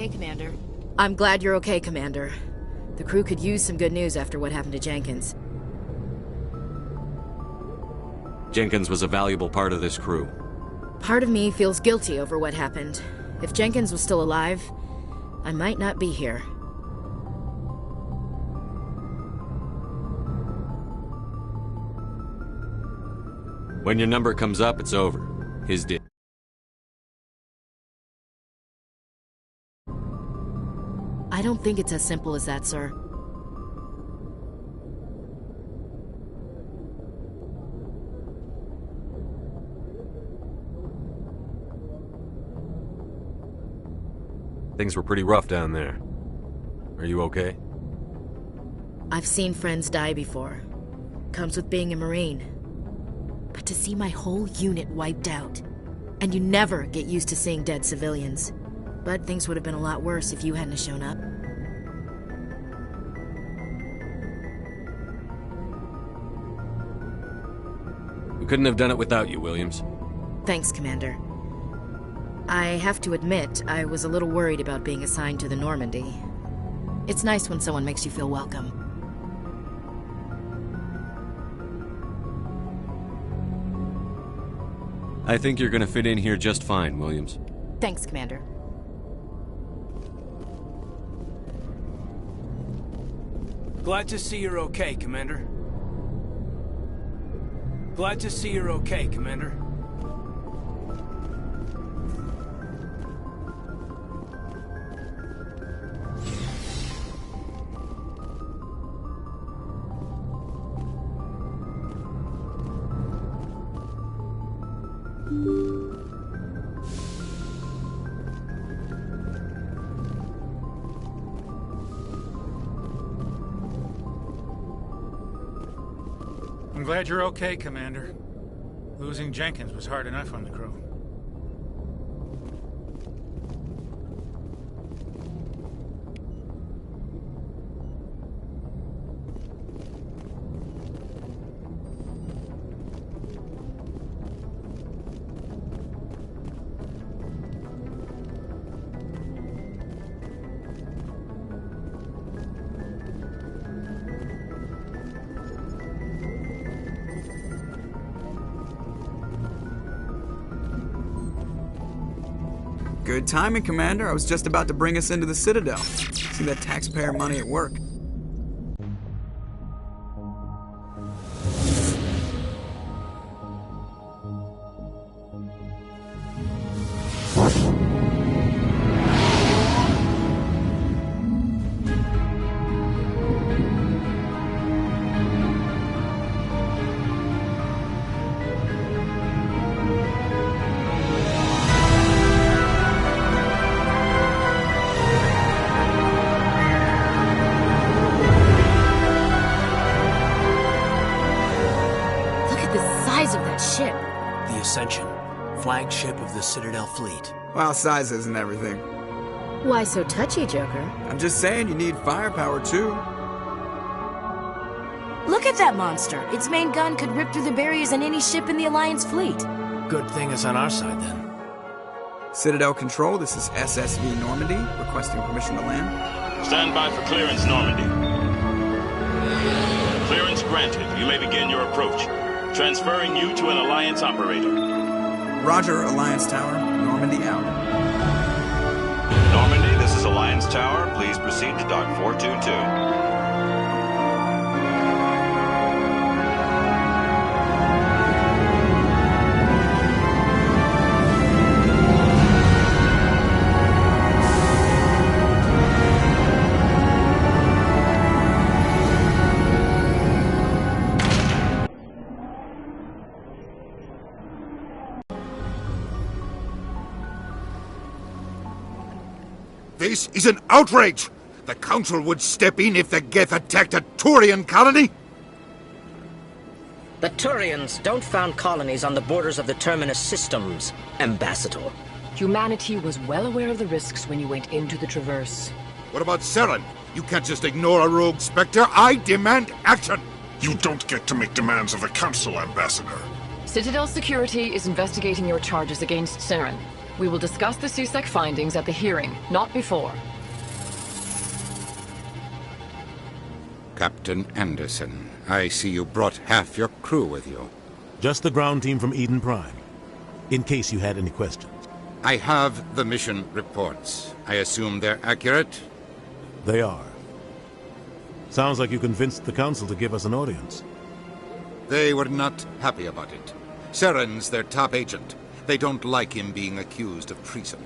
Hey, Commander. I'm glad you're okay, Commander. The crew could use some good news after what happened to Jenkins. Jenkins was a valuable part of this crew. Part of me feels guilty over what happened. If Jenkins was still alive, I might not be here. When your number comes up, it's over. His did. I don't think it's as simple as that, sir. Things were pretty rough down there. Are you okay? I've seen friends die before. Comes with being a Marine. But to see my whole unit wiped out, and you never get used to seeing dead civilians. But things would have been a lot worse if you hadn't shown up. We couldn't have done it without you, Williams. Thanks, Commander. I have to admit, I was a little worried about being assigned to the Normandy. It's nice when someone makes you feel welcome. I think you're gonna fit in here just fine, Williams. Thanks, Commander. Glad to see you're okay, Commander. Glad to see you're okay, Commander. I'm glad you're okay, Commander. Losing Jenkins was hard enough on the crew. Good timing, Commander. I was just about to bring us into the Citadel. See that taxpayer money at work. Ship. The Ascension, flagship of the Citadel fleet. Well, size isn't everything. Why so touchy, Joker? I'm just saying you need firepower, too. Look at that monster. Its main gun could rip through the barriers in any ship in the Alliance fleet. Good thing it's on our side, then. Citadel Control, this is SSV Normandy, requesting permission to land. Stand by for clearance, Normandy. Clearance granted. You may begin your approach. Transferring you to an Alliance operator. Roger, Alliance Tower. Normandy out. Normandy, this is Alliance Tower. Please proceed to Dock 422. This is an outrage! The Council would step in if the Geth attacked a Turian colony! The Turians don't found colonies on the borders of the Terminus systems, Ambassador. Humanity was well aware of the risks when you went into the Traverse. What about Saren? You can't just ignore a rogue Spectre. I demand action! You don't get to make demands of the Council, Ambassador. Citadel Security is investigating your charges against Saren. We will discuss the CSEC findings at the hearing, not before. Captain Anderson, I see you brought half your crew with you. Just the ground team from Eden Prime, in case you had any questions. I have the mission reports. I assume they're accurate? They are. Sounds like you convinced the Council to give us an audience. They were not happy about it. Saren's their top agent. They don't like him being accused of treason.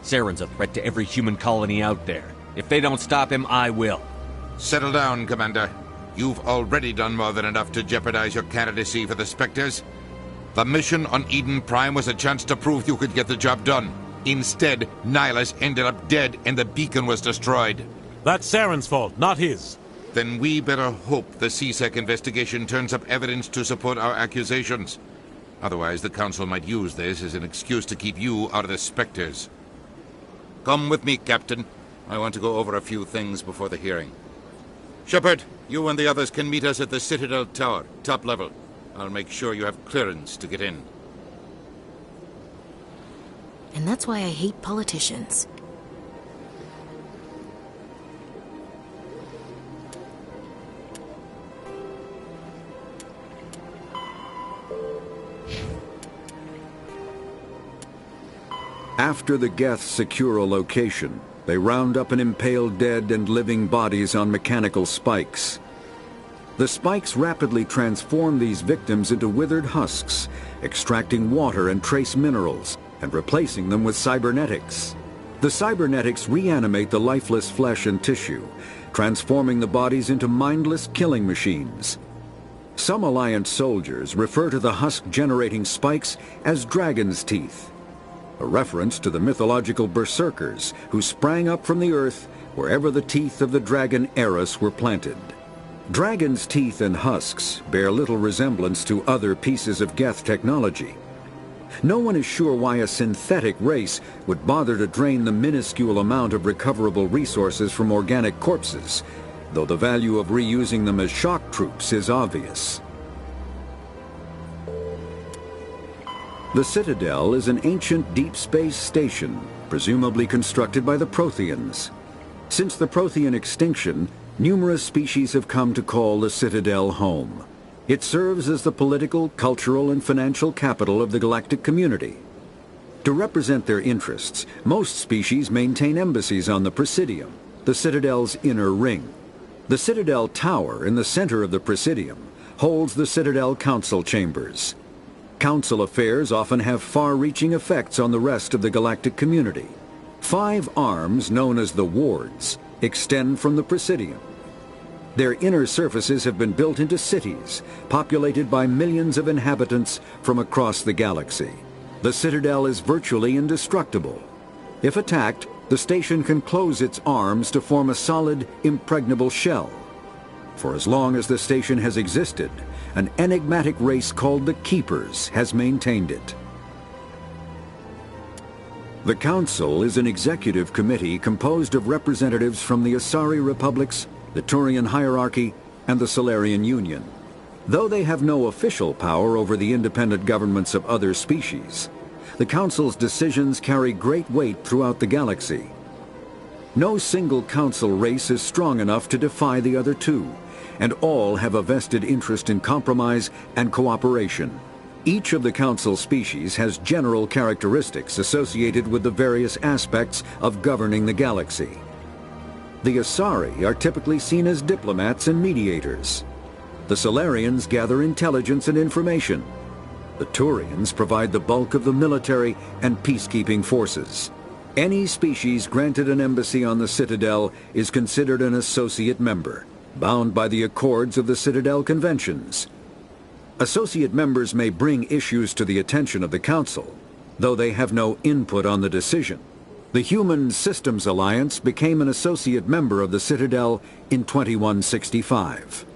Saren's a threat to every human colony out there. If they don't stop him, I will. Settle down, Commander. You've already done more than enough to jeopardize your candidacy for the Spectres. The mission on Eden Prime was a chance to prove you could get the job done. Instead, Nihilus ended up dead and the beacon was destroyed. That's Saren's fault, not his. Then we better hope the CSEC investigation turns up evidence to support our accusations. Otherwise, the Council might use this as an excuse to keep you out of the Spectres. Come with me, Captain. I want to go over a few things before the hearing. Shepard, you and the others can meet us at the Citadel Tower, top level. I'll make sure you have clearance to get in. And that's why I hate politicians. After the Geth secure a location, they round up and impale dead and living bodies on mechanical spikes. The spikes rapidly transform these victims into withered husks, extracting water and trace minerals, and replacing them with cybernetics. The cybernetics reanimate the lifeless flesh and tissue, transforming the bodies into mindless killing machines. Some Alliance soldiers refer to the husk-generating spikes as dragon's teeth, a reference to the mythological berserkers who sprang up from the earth wherever the teeth of the dragon Eris were planted. Dragon's teeth and husks bear little resemblance to other pieces of Geth technology. No one is sure why a synthetic race would bother to drain the minuscule amount of recoverable resources from organic corpses, though the value of reusing them as shock troops is obvious. The Citadel is an ancient deep space station, presumably constructed by the Protheans. Since the Prothean extinction, numerous species have come to call the Citadel home. It serves as the political, cultural, and financial capital of the galactic community. To represent their interests, most species maintain embassies on the Presidium, the Citadel's inner ring. The Citadel Tower in the center of the Presidium holds the Citadel Council Chambers. Council affairs often have far-reaching effects on the rest of the galactic community. 5 arms, known as the Wards, extend from the Presidium. Their inner surfaces have been built into cities, populated by millions of inhabitants from across the galaxy. The Citadel is virtually indestructible. If attacked, the station can close its arms to form a solid, impregnable shell. For as long as the station has existed, an enigmatic race called the Keepers has maintained it. The Council is an executive committee composed of representatives from the Asari Republics, the Turian Hierarchy, and the Solarian Union. Though they have no official power over the independent governments of other species, the Council's decisions carry great weight throughout the galaxy. No single Council race is strong enough to defy the other two, and all have a vested interest in compromise and cooperation. Each of the Council species has general characteristics associated with the various aspects of governing the galaxy. The Asari are typically seen as diplomats and mediators. The Solarians gather intelligence and information. The Turians provide the bulk of the military and peacekeeping forces. Any species granted an embassy on the Citadel is considered an associate member, bound by the accords of the Citadel Conventions. Associate members may bring issues to the attention of the Council, though they have no input on the decision. The Human Systems Alliance became an associate member of the Citadel in 2165.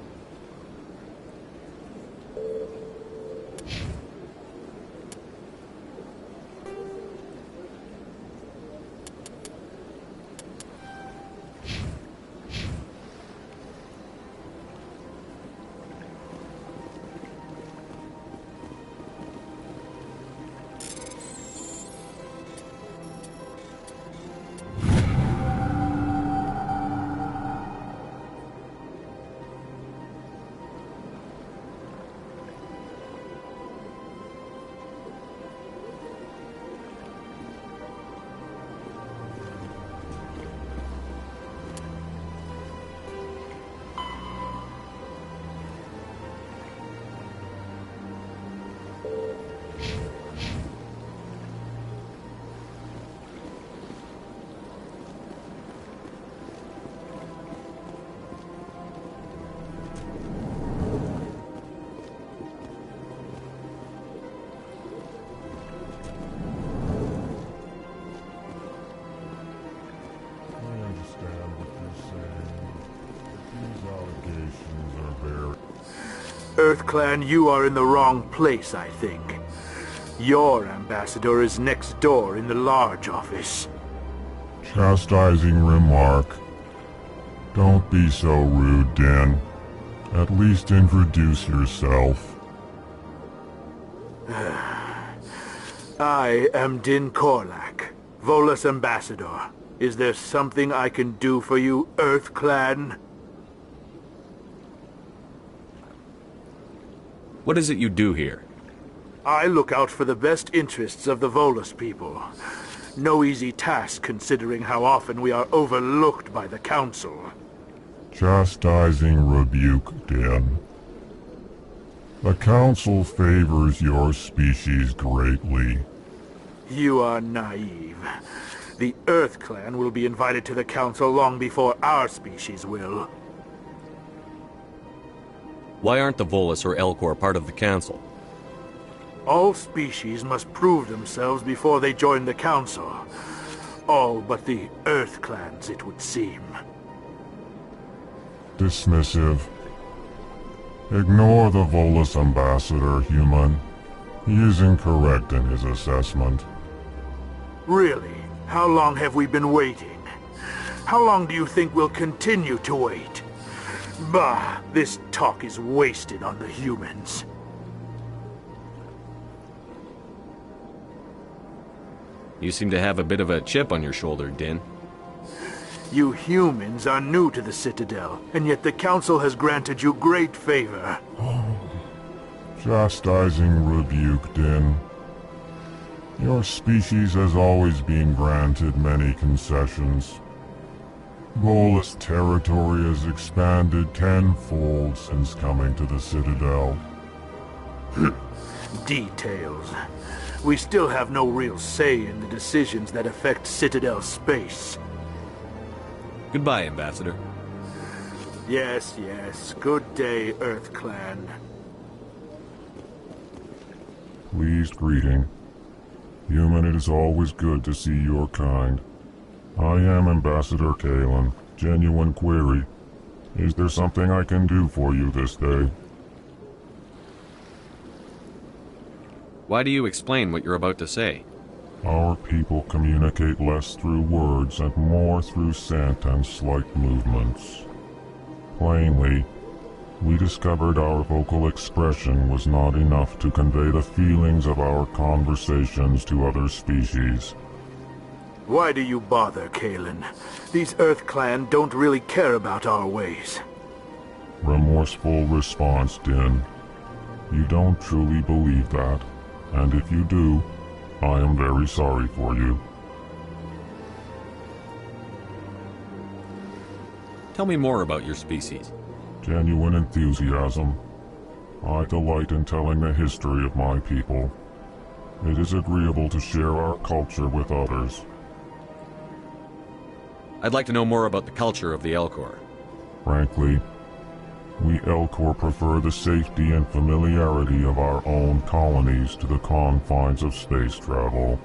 EarthClan, you are in the wrong place, I think. Your ambassador is next door in the large office. Chastising remark. Don't be so rude, Din. At least introduce yourself. I am Din Korlak, Volus ambassador. Is there something I can do for you, EarthClan? What is it you do here? I look out for the best interests of the Volus people. No easy task considering how often we are overlooked by the Council. Chastising rebuke, Din. The Council favors your species greatly. You are naive. The EarthClan will be invited to the Council long before our species will. Why aren't the Volus or Elcor part of the Council? All species must prove themselves before they join the Council. All but the EarthClans, it would seem. Dismissive. Ignore the Volus ambassador, human. He is incorrect in his assessment. Really? How long have we been waiting? How long do you think we'll continue to wait? Bah, this talk is wasted on the humans. You seem to have a bit of a chip on your shoulder, Din. You humans are new to the Citadel, and yet the Council has granted you great favor. Chastising rebuke, Din. Your species has always been granted many concessions. Volus territory has expanded tenfold since coming to the Citadel. Details. We still have no real say in the decisions that affect Citadel space. Goodbye, Ambassador. Yes, yes. Good day, EarthClan. Pleased greeting. Human, it is always good to see your kind. I am Ambassador Kalen. Genuine query. Is there something I can do for you this day? Why do you explain what you're about to say? Our people communicate less through words and more through scent and slight movements. Plainly, we discovered our vocal expression was not enough to convey the feelings of our conversations to other species. Why do you bother, Kalen? These EarthClan don't really care about our ways. Remorseful response, Din. You don't truly believe that, and if you do, I am very sorry for you. Tell me more about your species. Genuine enthusiasm. I delight in telling the history of my people. It is agreeable to share our culture with others. I'd like to know more about the culture of the Elcor. Frankly, we Elcor prefer the safety and familiarity of our own colonies to the confines of space travel.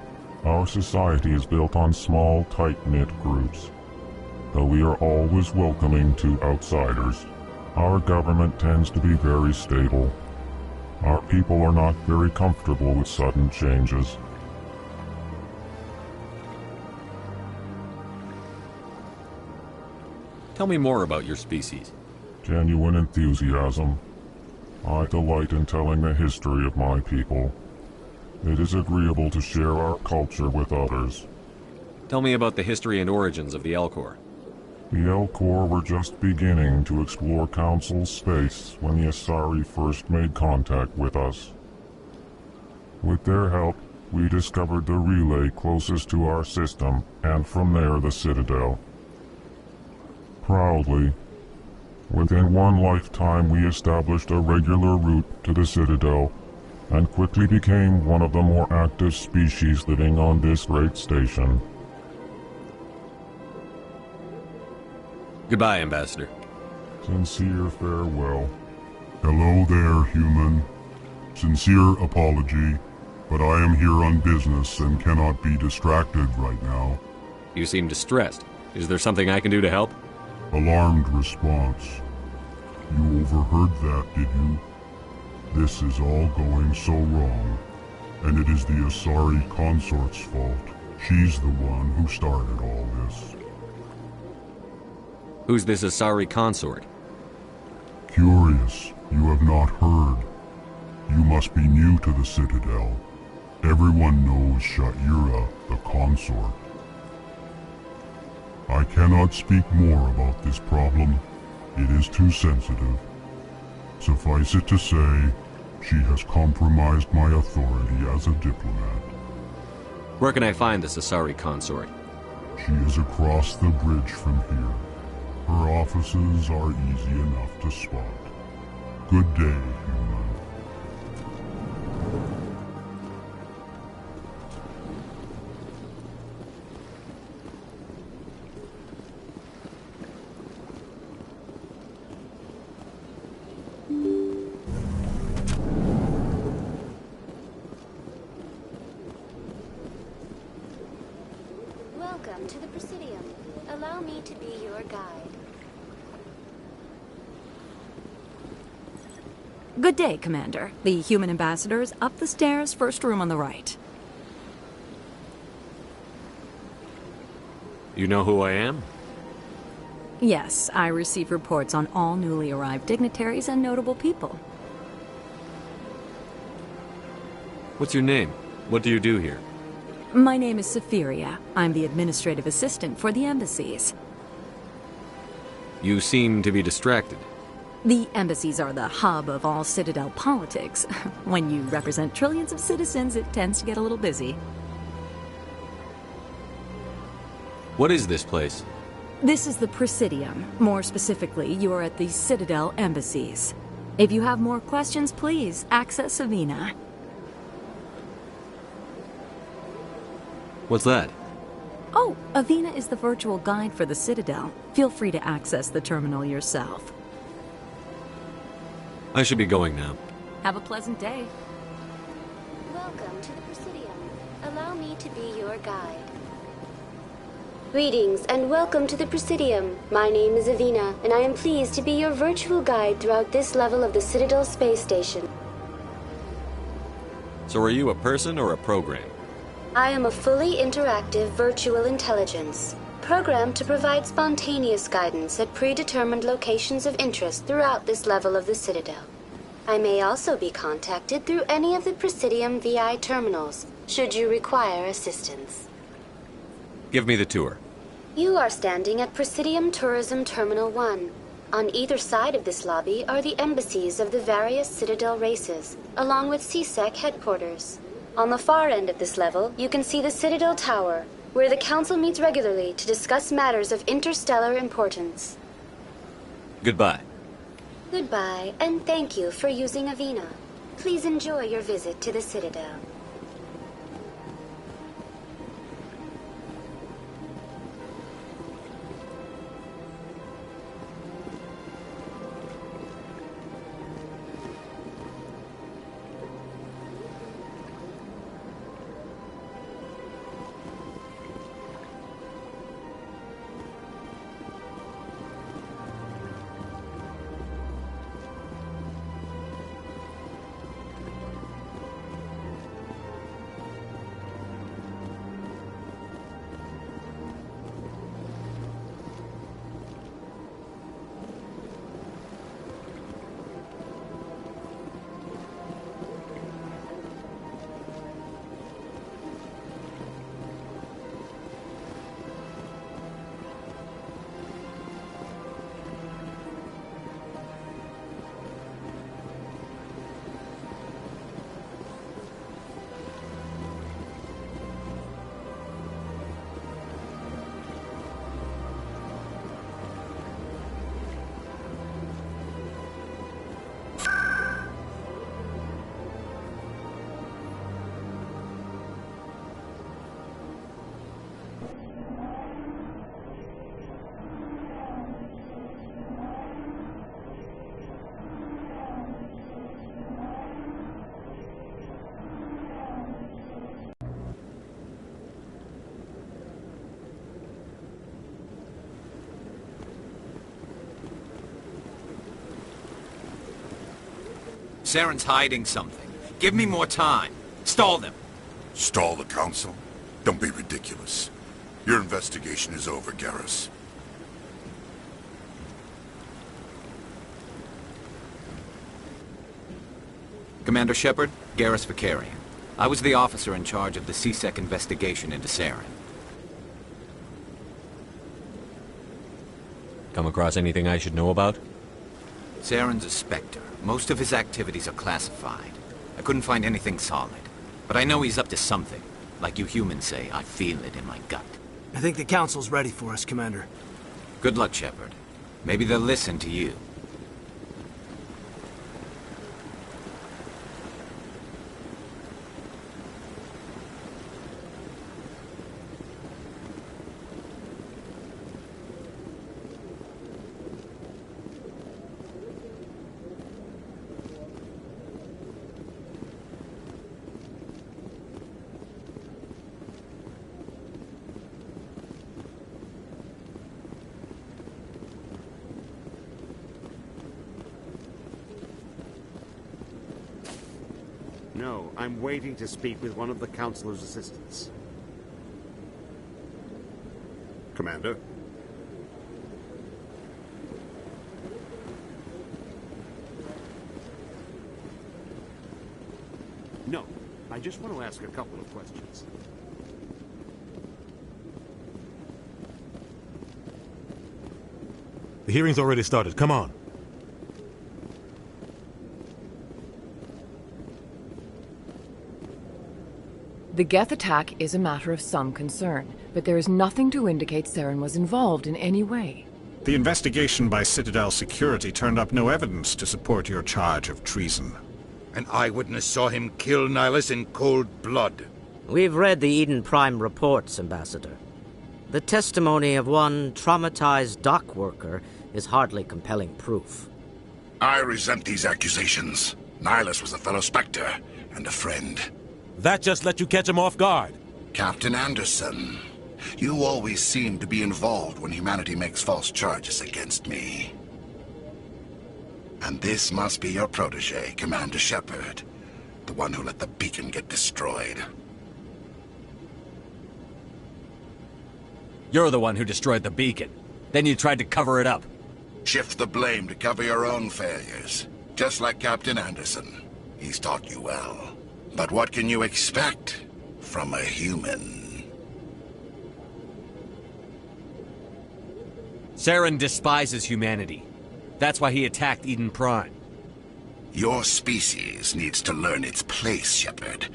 Our society is built on small, tight-knit groups. Though we are always welcoming to outsiders, our government tends to be very stable. Our people are not very comfortable with sudden changes. Tell me more about your species. Genuine enthusiasm. I delight in telling the history of my people. It is agreeable to share our culture with others. Tell me about the history and origins of the Elcor. The Elcor were just beginning to explore Council space when the Asari first made contact with us. With their help, we discovered the relay closest to our system, and from there the Citadel. Proudly, within one lifetime we established a regular route to the Citadel, and quickly became one of the more active species living on this great station. Goodbye, Ambassador. Sincere farewell. Hello there, human. Sincere apology, but I am here on business and cannot be distracted right now. You seem distressed. Is there something I can do to help? Alarmed response. You overheard that, did you? This is all going so wrong, and it is the Asari consort's fault. She's the one who started all this. Who's this Asari consort? Curious, you have not heard. You must be new to the Citadel. Everyone knows Sha'ira, the consort. I cannot speak more about this problem. It is too sensitive. Suffice it to say, she has compromised my authority as a diplomat. Where can I find this Asari consort? She is across the bridge from here. Her offices are easy enough to spot. Good day, human. Welcome to the Presidium. Allow me to be your guide. Good day, Commander. The human ambassador is up the stairs, first room on the right. You know who I am? Yes, I receive reports on all newly arrived dignitaries and notable people. What's your name? What do you do here? My name is Safiria. I'm the administrative assistant for the embassies. You seem to be distracted. The embassies are the hub of all Citadel politics. When you represent trillions of citizens, it tends to get a little busy. What is this place? This is the Presidium. More specifically, you are at the Citadel embassies. If you have more questions, please access Avina. What's that? Oh, Avina is the virtual guide for the Citadel. Feel free to access the terminal yourself. I should be going now. Have a pleasant day. Welcome to the Presidium. Allow me to be your guide. Greetings and welcome to the Presidium. My name is Avina, and I am pleased to be your virtual guide throughout this level of the Citadel space station. So are you a person or a program? I am a fully interactive virtual intelligence, programmed to provide spontaneous guidance at predetermined locations of interest throughout this level of the Citadel. I may also be contacted through any of the Presidium VI terminals, should you require assistance. Give me the tour. You are standing at Presidium Tourism Terminal 1. On either side of this lobby are the embassies of the various Citadel races, along with CSEC headquarters. On the far end of this level, you can see the Citadel Tower, where the Council meets regularly to discuss matters of interstellar importance. Goodbye. Goodbye, and thank you for using Avina. Please enjoy your visit to the Citadel. Saren's hiding something. Give me more time. Stall them. Stall the Council? Don't be ridiculous. Your investigation is over, Garrus. Commander Shepard, Garrus Vakarian. I was the officer in charge of the C-Sec investigation into Saren. Come across anything I should know about? Saren's a Spectre. Most of his activities are classified. I couldn't find anything solid. But I know he's up to something. Like you humans say, I feel it in my gut. I think the Council's ready for us, Commander. Good luck, Shepard. Maybe they'll listen to you. No, I'm waiting to speak with one of the Councilor's assistants. Commander? No, I just want to ask a couple of questions. The hearing's already started. Come on. The Geth attack is a matter of some concern, but there is nothing to indicate Saren was involved in any way. The investigation by Citadel Security turned up no evidence to support your charge of treason. An eyewitness saw him kill Nihilus in cold blood. We've read the Eden Prime reports, Ambassador. The testimony of one traumatized dock worker is hardly compelling proof. I resent these accusations. Nihilus was a fellow Spectre and a friend. That just let you catch him off guard. Captain Anderson, you always seem to be involved when humanity makes false charges against me. And this must be your protege, Commander Shepard, the one who let the beacon get destroyed. You're the one who destroyed the beacon. Then you tried to cover it up. Shift the blame to cover your own failures, just like Captain Anderson. He's taught you well. But what can you expect from a human? Saren despises humanity. That's why he attacked Eden Prime. Your species needs to learn its place, Shepard.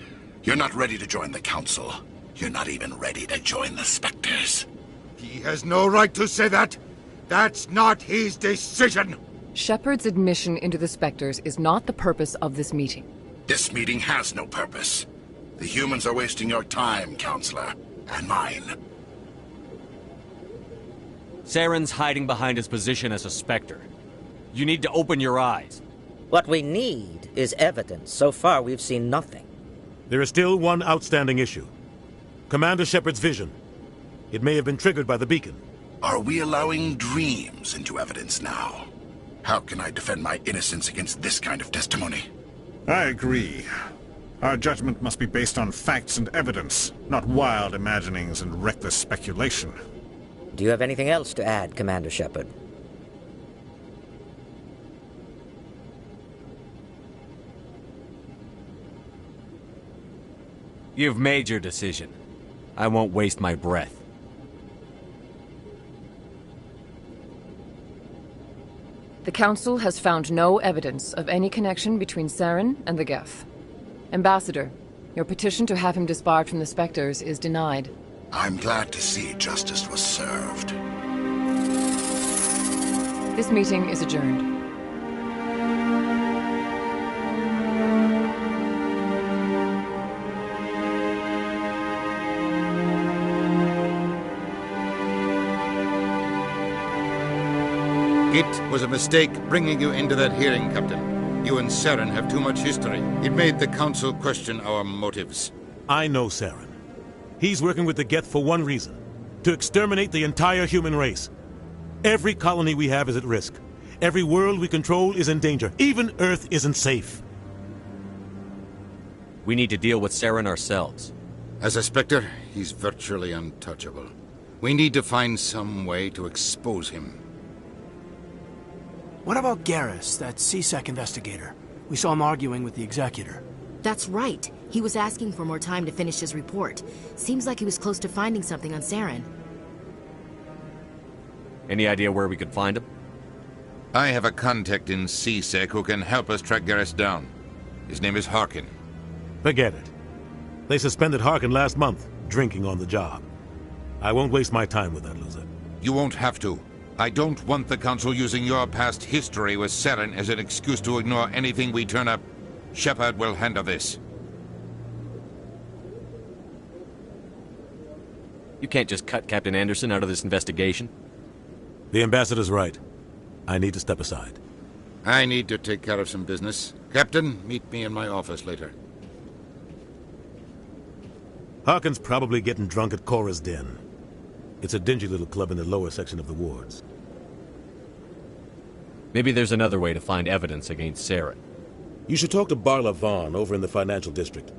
You're not ready to join the Council. You're not even ready to join the Spectres. He has no right to say that. That's not his decision. Shepard's admission into the Spectres is not the purpose of this meeting. This meeting has no purpose. The humans are wasting your time, Counselor, and mine. Saren's hiding behind his position as a Spectre. You need to open your eyes. What we need is evidence. So far, we've seen nothing. There is still one outstanding issue. Commander Shepard's vision. It may have been triggered by the beacon. Are we allowing dreams into evidence now? How can I defend my innocence against this kind of testimony? I agree. Our judgment must be based on facts and evidence, not wild imaginings and reckless speculation. Do you have anything else to add, Commander Shepard? You've made your decision. I won't waste my breath. The Council has found no evidence of any connection between Saren and the Geth. Ambassador, your petition to have him disbarred from the Spectres is denied. I'm glad to see justice was served. This meeting is adjourned. It was a mistake bringing you into that hearing, Captain. You and Saren have too much history. It made the Council question our motives. I know Saren. He's working with the Geth for one reason. To exterminate the entire human race. Every colony we have is at risk. Every world we control is in danger. Even Earth isn't safe. We need to deal with Saren ourselves. As a Spectre, he's virtually untouchable. We need to find some way to expose him. What about Garrus, that CSEC investigator? We saw him arguing with the Executor. That's right. He was asking for more time to finish his report. Seems like he was close to finding something on Saren. Any idea where we could find him? I have a contact in CSEC who can help us track Garrus down. His name is Harkin. Forget it. They suspended Harkin last month, drinking on the job. I won't waste my time with that loser. You won't have to. I don't want the Council using your past history with Saren as an excuse to ignore anything we turn up. Shepard will handle this. You can't just cut Captain Anderson out of this investigation. The Ambassador's right. I need to step aside. I need to take care of some business. Captain, meet me in my office later. Harkin's probably getting drunk at Cora's Den. It's a dingy little club in the lower section of the wards. Maybe there's another way to find evidence against Saren. You should talk to Barla Vaughn over in the financial district.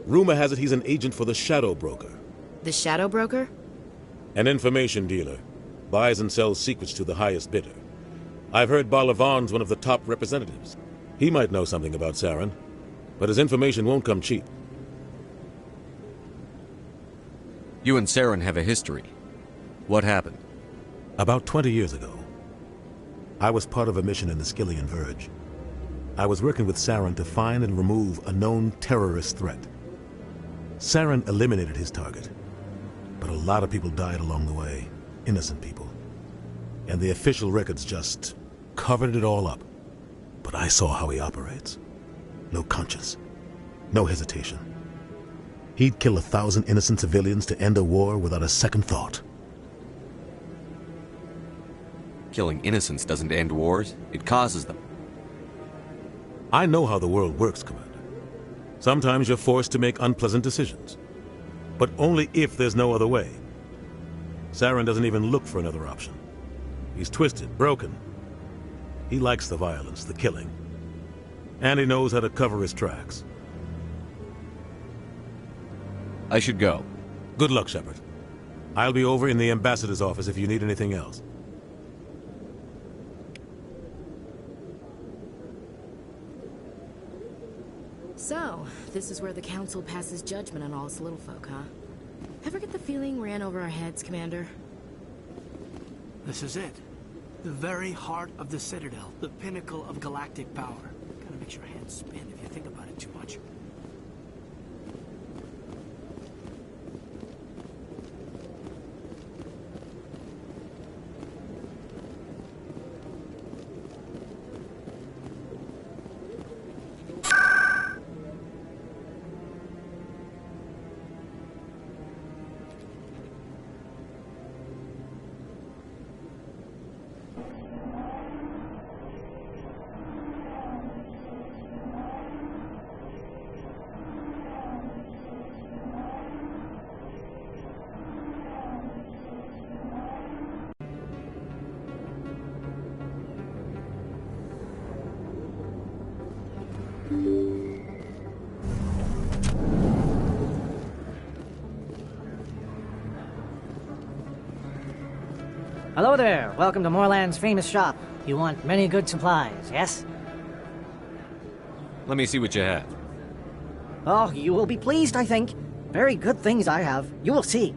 Rumor has it he's an agent for the Shadow Broker. The Shadow Broker? An information dealer. Buys and sells secrets to the highest bidder. I've heard Barla Vaughn's one of the top representatives. He might know something about Saren, but his information won't come cheap. You and Saren have a history. What happened? About 20 years ago, I was part of a mission in the Skillian Verge. I was working with Saren to find and remove a known terrorist threat. Saren eliminated his target, but a lot of people died along the way, innocent people. And the official records just covered it all up. But I saw how he operates. No conscience, no hesitation. He'd kill 1,000 innocent civilians to end a war without a second thought. Killing innocents doesn't end wars, it causes them. I know how the world works, Commander. Sometimes you're forced to make unpleasant decisions. But only if there's no other way. Saren doesn't even look for another option. He's twisted, broken. He likes the violence, the killing. And he knows how to cover his tracks. I should go. Good luck, Shepard. I'll be over in the Ambassador's office if you need anything else. So, this is where the Council passes judgment on all us little folk, huh? Ever get the feeling we're in over our heads, Commander? This is it. The very heart of the Citadel. The pinnacle of galactic power. Kind of makes your hands spin if you think about it too much. Hello there. Welcome to Morland's famous shop. You want many good supplies, yes? Let me see what you have. Oh, you will be pleased, I think. Very good things I have. You will see.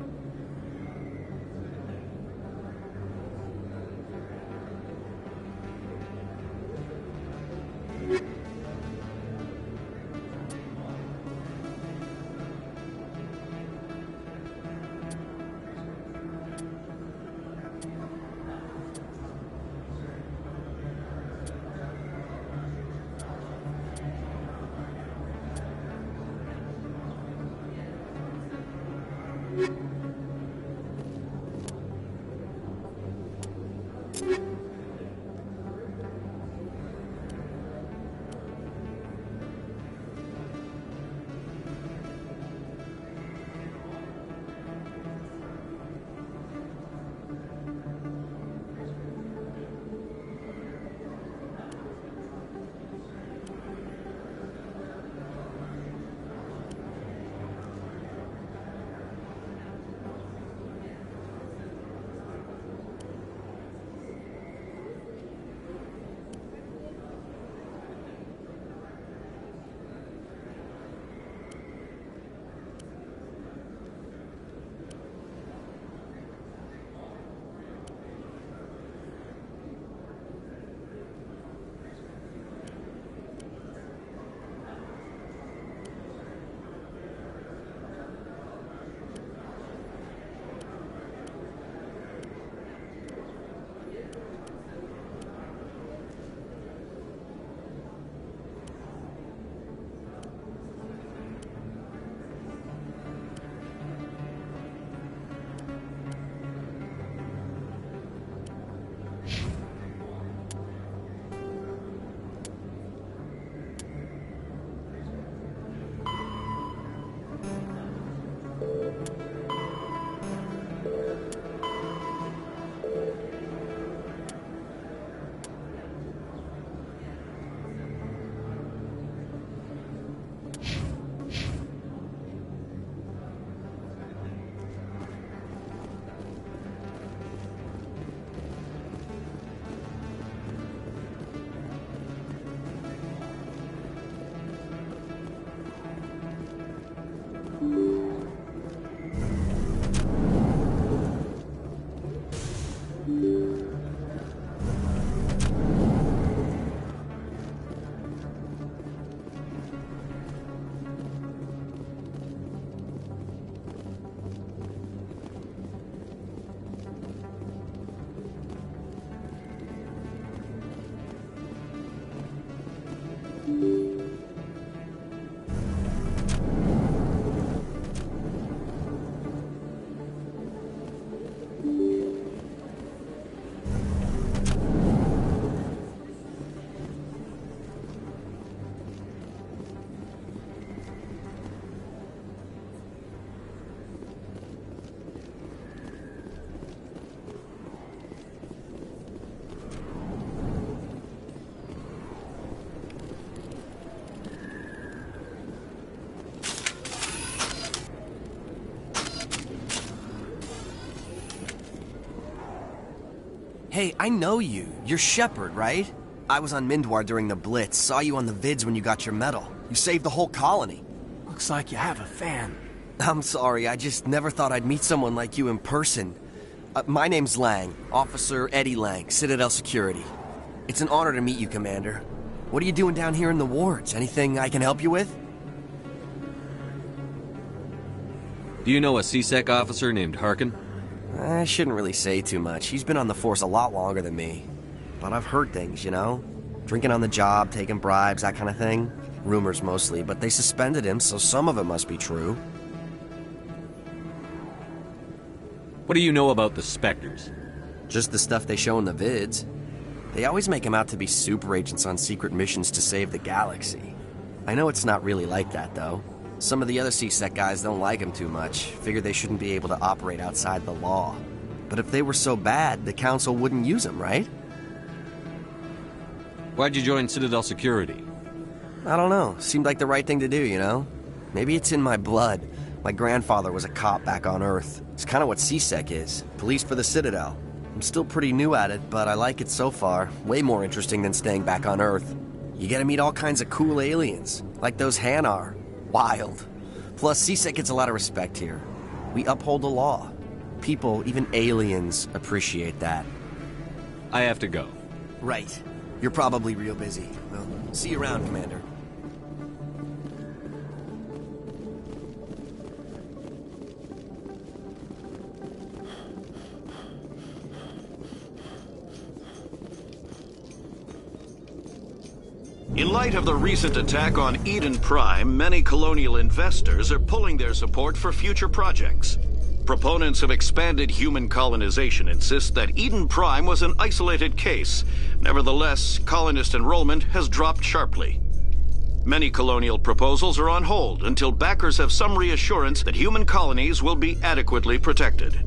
Hey, I know you. You're Shepard, right? I was on Mindwar during the Blitz, saw you on the vids when you got your medal. You saved the whole colony. Looks like you have a fan. I'm sorry, I just never thought I'd meet someone like you in person. My name's Lang, Officer Eddie Lang, Citadel Security. It's an honor to meet you, Commander. What are you doing down here in the wards? Anything I can help you with? Do you know a CSEC officer named Harkin? I shouldn't really say too much. He's been on the force a lot longer than me. But I've heard things, you know? Drinking on the job, taking bribes, that kind of thing. Rumors mostly, but they suspended him, so some of it must be true. What do you know about the Spectres? Just the stuff they show in the vids. They always make him out to be super agents on secret missions to save the galaxy. I know it's not really like that, though. Some of the other CSEC guys don't like him too much, figure they shouldn't be able to operate outside the law. But if they were so bad, the Council wouldn't use him, right? Why'd you join Citadel Security? I don't know. Seemed like the right thing to do, you know? Maybe it's in my blood. My grandfather was a cop back on Earth. It's kind of what CSEC is. Police for the Citadel. I'm still pretty new at it, but I like it so far. Way more interesting than staying back on Earth. You get to meet all kinds of cool aliens, like those Hanar. Wild. Plus, CSEC gets a lot of respect here. We uphold the law. People, even aliens, appreciate that. I have to go. Right. You're probably real busy. Well, see you around, Commander. In light of the recent attack on Eden Prime, many colonial investors are pulling their support for future projects. Proponents of expanded human colonization insist that Eden Prime was an isolated case. Nevertheless, colonist enrollment has dropped sharply. Many colonial proposals are on hold until backers have some reassurance that human colonies will be adequately protected.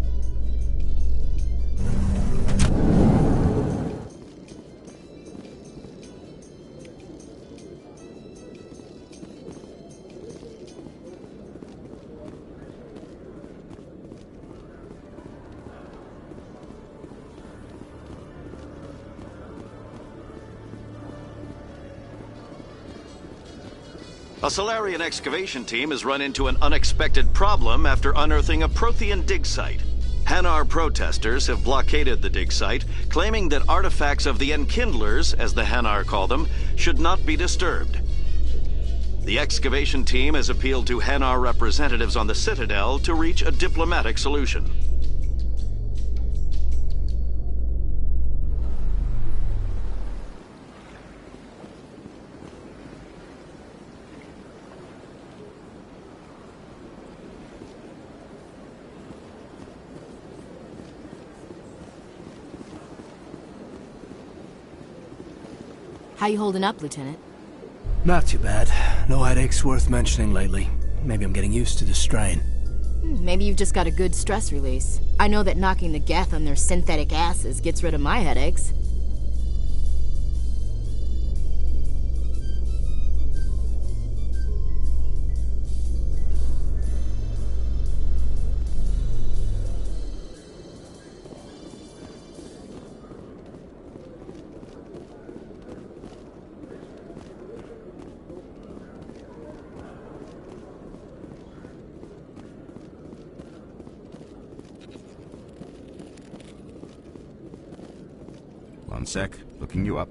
A Salarian excavation team has run into an unexpected problem after unearthing a Prothean dig site. Hanar protesters have blockaded the dig site, claiming that artifacts of the Enkindlers, as the Hanar call them, should not be disturbed. The excavation team has appealed to Hanar representatives on the Citadel to reach a diplomatic solution. How you holding up, Lieutenant? Not too bad. No headaches worth mentioning lately. Maybe I'm getting used to the strain. Maybe you've just got a good stress release. I know that knocking the Geth on their synthetic asses gets rid of my headaches. One sec, looking you up.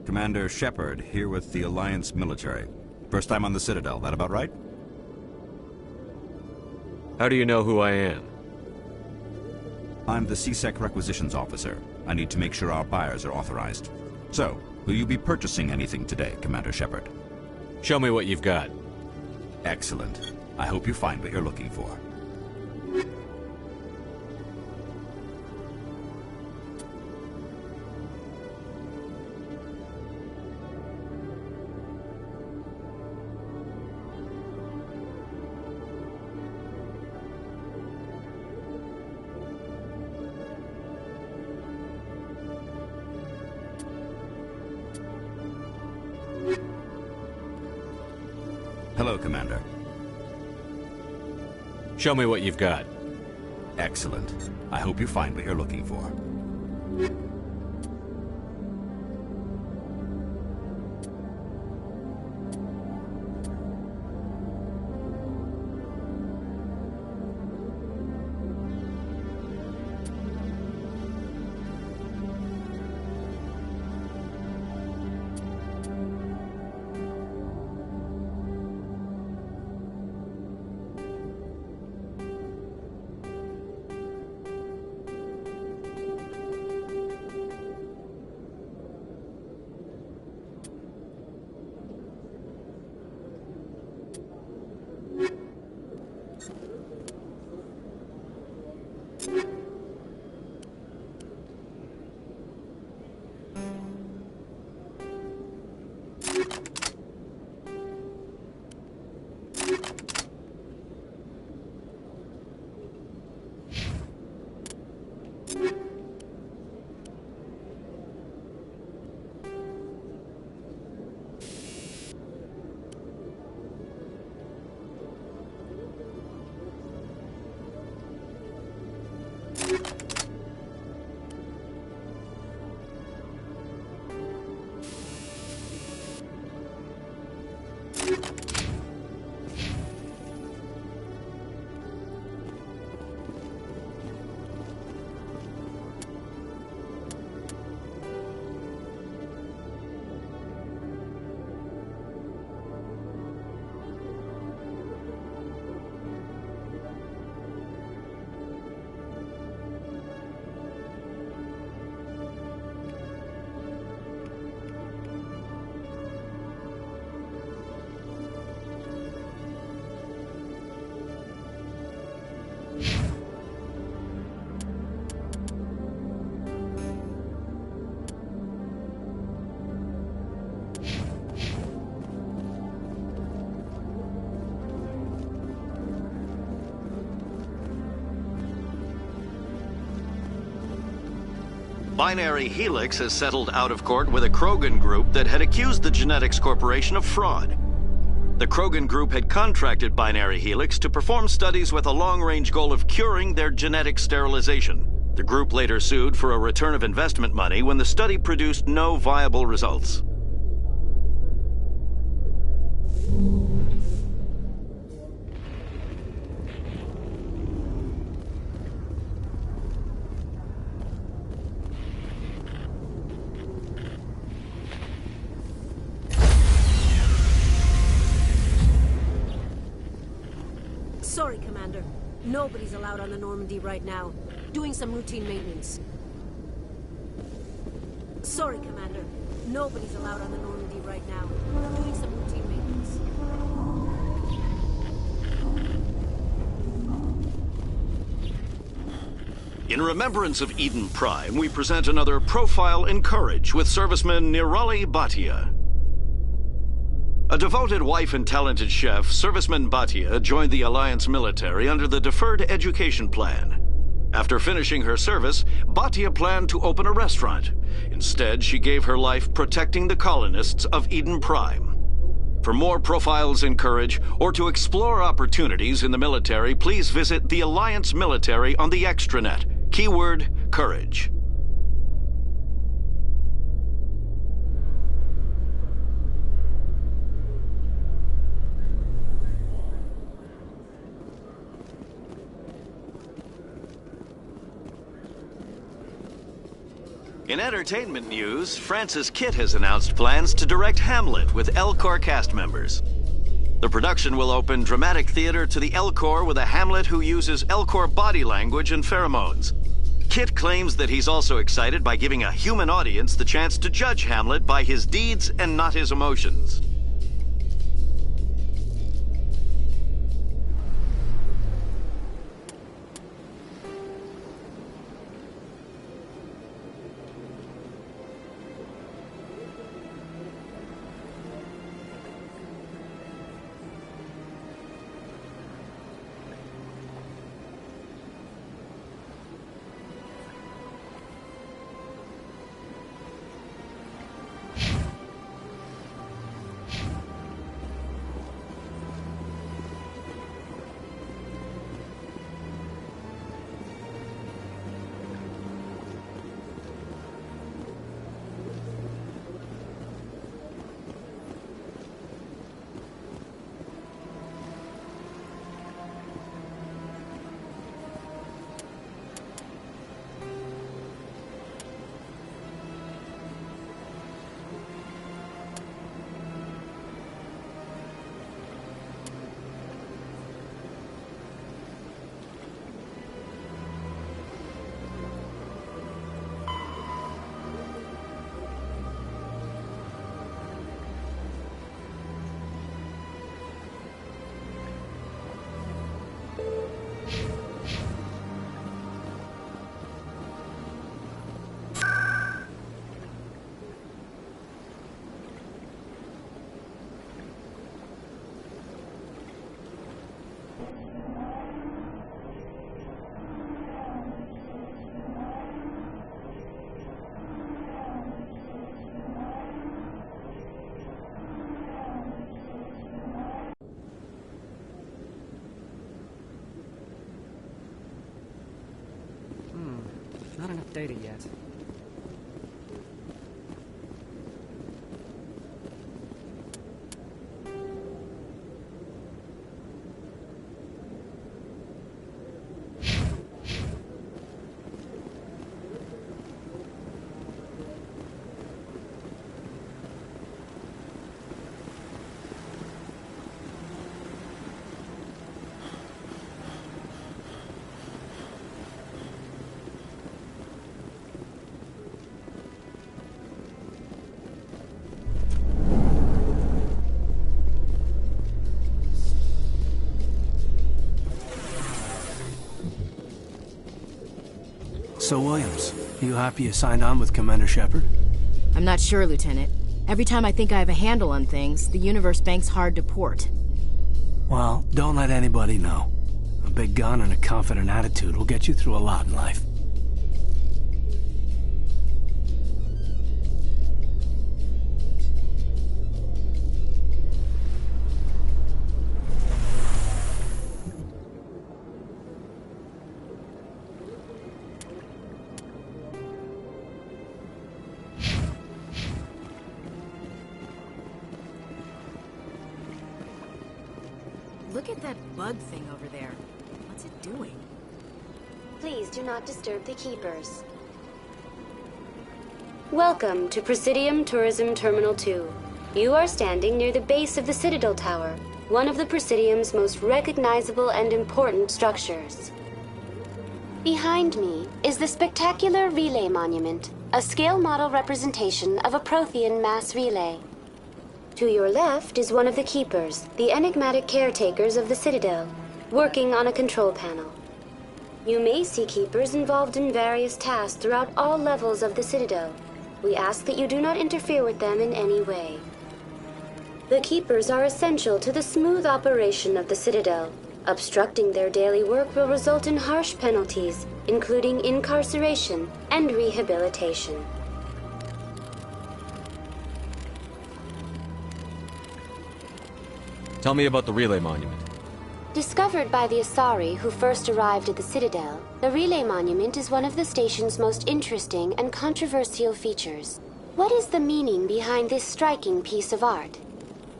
Commander Shepard, here with the Alliance military. First time on the Citadel, that about right? How do you know who I am? I'm the CSEC requisitions officer. I need to make sure our buyers are authorized. So, will you be purchasing anything today, Commander Shepard? Show me what you've got. Excellent. I hope you find what you're looking for. Hello, Commander. Show me what you've got. Excellent. I hope you find what you're looking for. Binary Helix has settled out of court with a Krogan group that had accused the Genetics Corporation of fraud. The Krogan group had contracted Binary Helix to perform studies with a long-range goal of curing their genetic sterilization. The group later sued for a return of investment money when the study produced no viable results. Sorry, Commander. Nobody's allowed on the Normandy right now. Doing some routine maintenance. Sorry, Commander. Nobody's allowed on the Normandy right now. Doing some routine maintenance. In remembrance of Eden Prime, we present another Profile in Courage with serviceman Nirali Bhatia. A devoted wife and talented chef, Serviceman Bhatia joined the Alliance military under the Deferred Education Plan. After finishing her service, Bhatia planned to open a restaurant. Instead, she gave her life protecting the colonists of Eden Prime. For more Profiles in Courage, or to explore opportunities in the military, please visit the Alliance military on the extranet. Keyword, Courage. In entertainment news, Francis Kitt has announced plans to direct Hamlet with Elcor cast members. The production will open dramatic theater to the Elcor with a Hamlet who uses Elcor body language and pheromones. Kitt claims that he's also excited by giving a human audience the chance to judge Hamlet by his deeds and not his emotions. Not enough data yet. So, Williams, you happy you signed on with Commander Shepard? I'm not sure, Lieutenant. Every time I think I have a handle on things, the Universe Bank's hard to port. Well, don't let anybody know. A big gun and a confident attitude will get you through a lot in life. Look at that bug thing over there. What's it doing? Please do not disturb the keepers. Welcome to Presidium Tourism Terminal 2. You are standing near the base of the Citadel Tower, one of the Presidium's most recognizable and important structures. Behind me is the spectacular Relay Monument, a scale model representation of a Prothean mass relay. To your left is one of the keepers, the enigmatic caretakers of the Citadel, working on a control panel. You may see keepers involved in various tasks throughout all levels of the Citadel. We ask that you do not interfere with them in any way. The keepers are essential to the smooth operation of the Citadel. Obstructing their daily work will result in harsh penalties, including incarceration and rehabilitation. Tell me about the Relay Monument. Discovered by the Asari who first arrived at the Citadel, the Relay Monument is one of the station's most interesting and controversial features. What is the meaning behind this striking piece of art?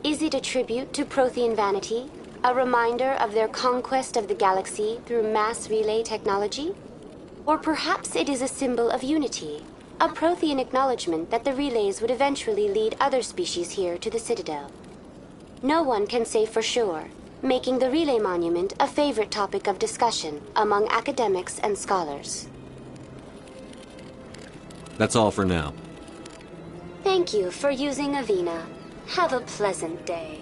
Is it a tribute to Prothean vanity? A reminder of their conquest of the galaxy through mass relay technology? Or perhaps it is a symbol of unity, a Prothean acknowledgement that the relays would eventually lead other species here to the Citadel. No one can say for sure, making the relay monument a favorite topic of discussion among academics and scholars. That's all for now. Thank you for using Avina. Have a pleasant day.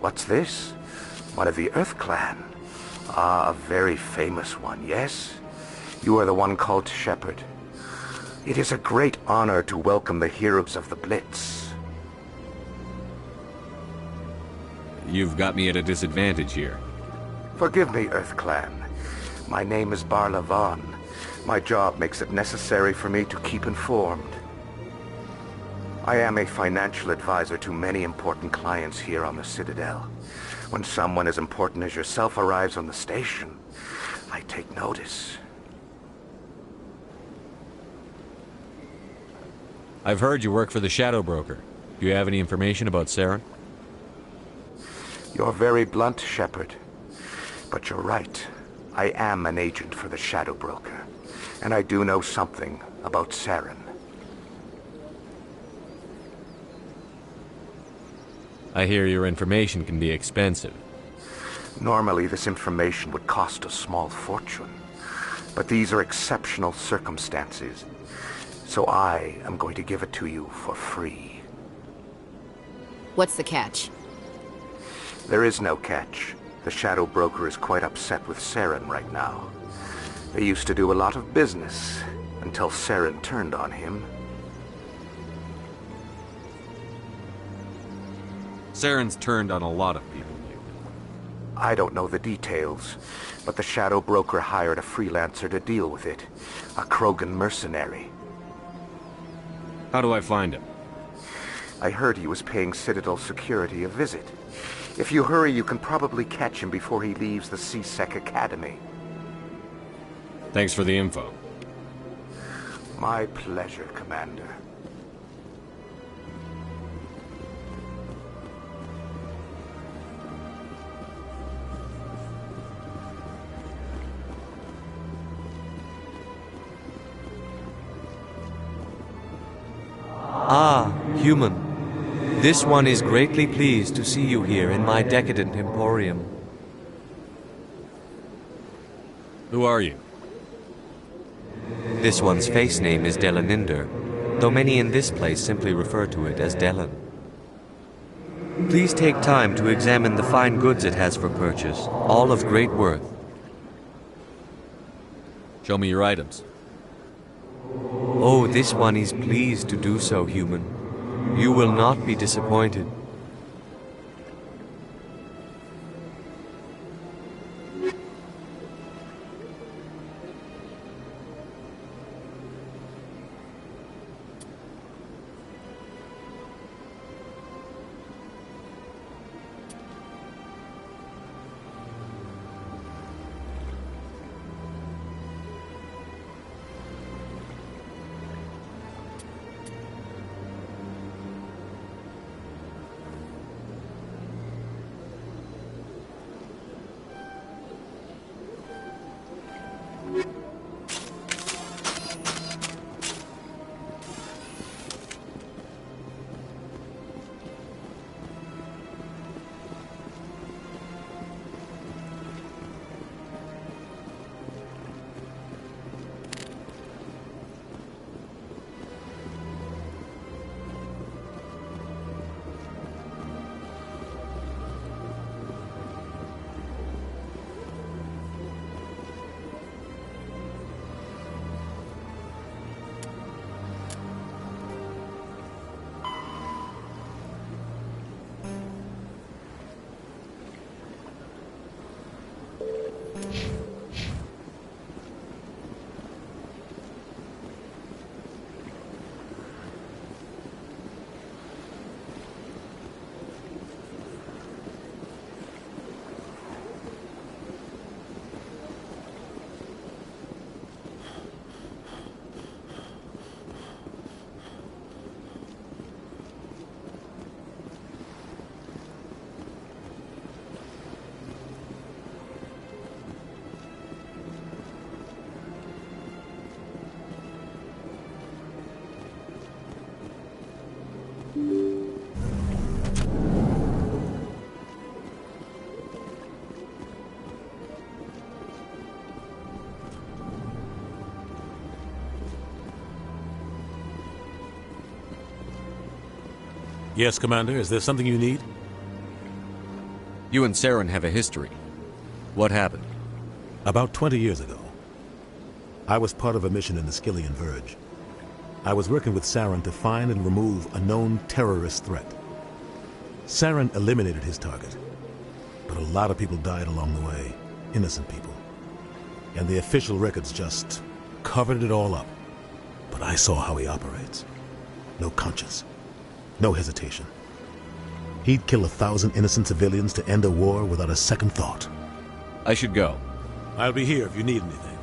What's this? One of the Earth Clan. Ah, a very famous one, yes? You are the one called Shepard. It is a great honor to welcome the heroes of the Blitz. You've got me at a disadvantage here. Forgive me, Earth Clan. My name is Barla Vaughn. My job makes it necessary for me to keep informed. I am a financial advisor to many important clients here on the Citadel. When someone as important as yourself arrives on the station, I take notice. I've heard you work for the Shadow Broker. Do you have any information about Saren? You're very blunt, Shepard. But you're right. I am an agent for the Shadow Broker. And I do know something about Saren. I hear your information can be expensive. Normally, this information would cost a small fortune. But these are exceptional circumstances. So I am going to give it to you for free. What's the catch? There is no catch. The Shadow Broker is quite upset with Saren right now. They used to do a lot of business until Saren turned on him. Saren's turned on a lot of people lately. I don't know the details, but the Shadow Broker hired a freelancer to deal with it. A Krogan mercenary. How do I find him? I heard he was paying Citadel security a visit. If you hurry, you can probably catch him before he leaves the C-Sec Academy. Thanks for the info. My pleasure, Commander. Ah, human. This one is greatly pleased to see you here in my decadent emporium. Who are you? This one's face name is Delaninder, though many in this place simply refer to it as Delan. Please take time to examine the fine goods it has for purchase, all of great worth. Show me your items. Oh, this one is pleased to do so, human. You will not be disappointed. Yes, Commander. Is there something you need? You and Saren have a history. What happened? About 20 years ago, I was part of a mission in the Skillian Verge. I was working with Saren to find and remove a known terrorist threat. Saren eliminated his target, but a lot of people died along the way, innocent people. And the official records just covered it all up. But I saw how he operates. No conscience. No hesitation. He'd kill 1,000 innocent civilians to end a war without a second thought. I should go. I'll be here if you need anything.